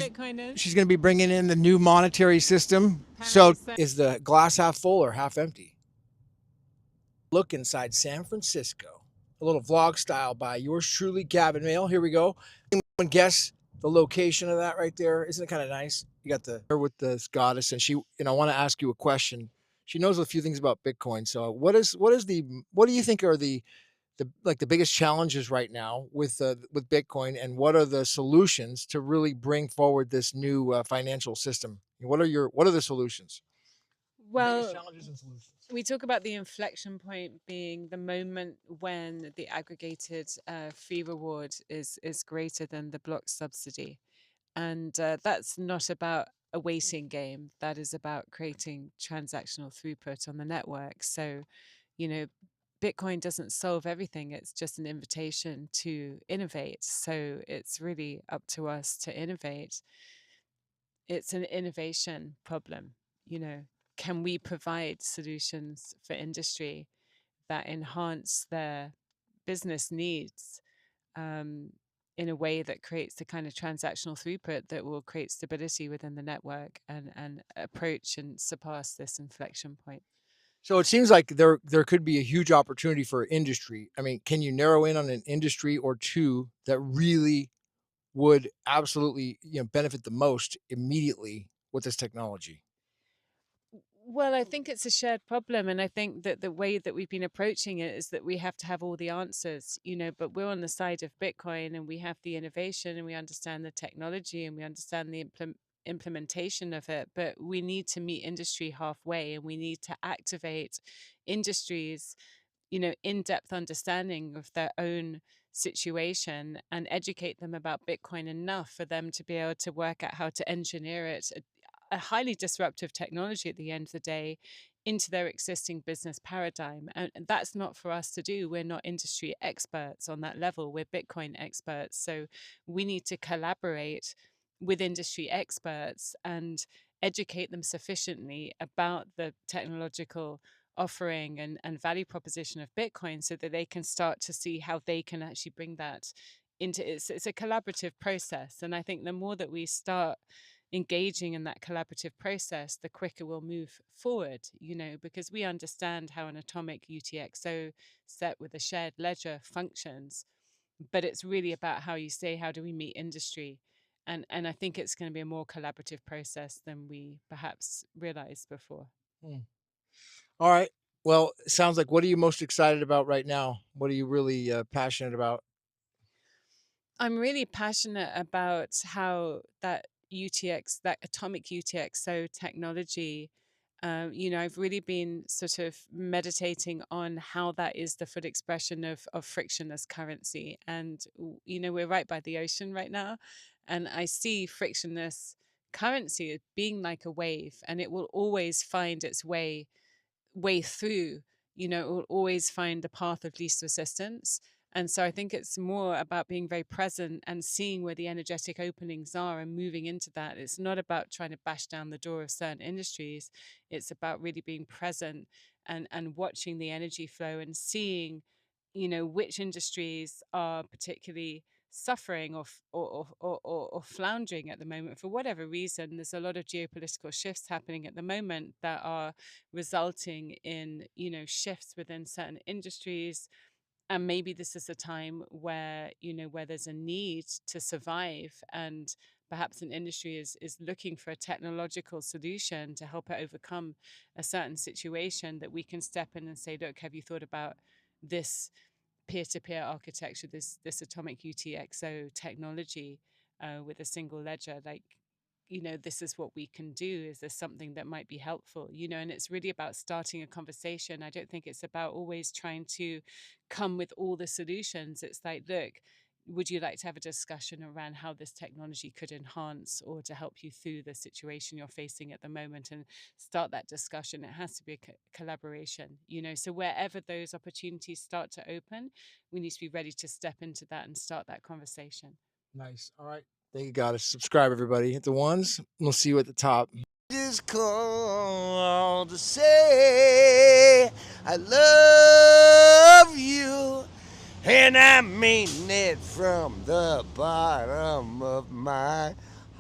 Bitcoin is. She's going to be bringing in the new monetary system. So is the glass half full or half empty? Look inside San Francisco. A little vlog style by yours truly, Gavin Mehl. Here we go. Anyone guess the location of that right there? Isn't it kind of nice? You got the with this goddess, and I want to ask you a question. She knows a few things about Bitcoin. So what do you think are the biggest challenges right now with Bitcoin, and what are the solutions to really bring forward this new financial system? What are the solutions? Well, Challenges and solutions. we talk about the inflection point being the moment when the aggregated fee reward is greater than the block subsidy, and that's not about a waiting game. That is about creating transactional throughput on the network. So, you know, Bitcoin doesn't solve everything. It's just an invitation to innovate. So it's really up to us to innovate. It's an innovation problem. You know, can we provide solutions for industry that enhance their business needs in a way that creates the kind of transactional throughput that will create stability within the network and approach and surpass this inflection point? So it seems like there could be a huge opportunity for industry. I mean, can you narrow in on an industry or two that really would absolutely benefit the most immediately with this technology? Well, I think it's a shared problem. And I think that the way that we've been approaching it is that we have to have all the answers, but we're on the side of Bitcoin and we have the innovation and we understand the technology and we understand the implementation of it. But we need to meet industry halfway and we need to activate industries, in-depth understanding of their own situation and educate them about Bitcoin enough for them to be able to work out how to engineer it, a highly disruptive technology at the end of the day, into their existing business paradigm. And that's not for us to do. We're not industry experts on that level. We're Bitcoin experts. So we need to collaborate with industry experts and educate them sufficiently about the technological offering and value proposition of Bitcoin so that they can start to see how they can actually bring that into it's a collaborative process. And I think the more that we start engaging in that collaborative process, the quicker we'll move forward, because we understand how an atomic UTXO set with a shared ledger functions. But it's really about how you say, how do we meet industry? And I think it's going to be a more collaborative process than we perhaps realized before. Hmm. All right. Well, it sounds like, what are you most excited about right now? What are you really passionate about? I'm really passionate about how that atomic UTXO technology, I've really been sort of meditating on how that is the full expression of frictionless currency. And, we're right by the ocean right now. And I see frictionless currency as being like a wave, and it will always find its way through. It will always find the path of least resistance. And so I think it's more about being very present and seeing where the energetic openings are and moving into that. It's not about trying to bash down the door of certain industries. It's about really being present and watching the energy flow and seeing, which industries are particularly suffering or floundering at the moment for whatever reason. There's a lot of geopolitical shifts happening at the moment that are resulting in, shifts within certain industries. And maybe this is a time where, where there's a need to survive, and perhaps an industry is looking for a technological solution to help it overcome a certain situation, that we can step in and say, look, have you thought about this peer-to-peer architecture, this atomic UTXO technology with a single ledger? Like, this is what we can do. Is there something that might be helpful? And it's really about starting a conversation. I don't think it's about always trying to come with all the solutions. It's like, look, would you like to have a discussion around how this technology could enhance or to help you through the situation you're facing at the moment, and start that discussion? It has to be a collaboration, so wherever those opportunities start to open, we need to be ready to step into that and start that conversation. Nice. All right. Thank you, guys. Subscribe, everybody. Hit the ones. We'll see you at the top. Just call to say I love you, and I mean it from the bottom of my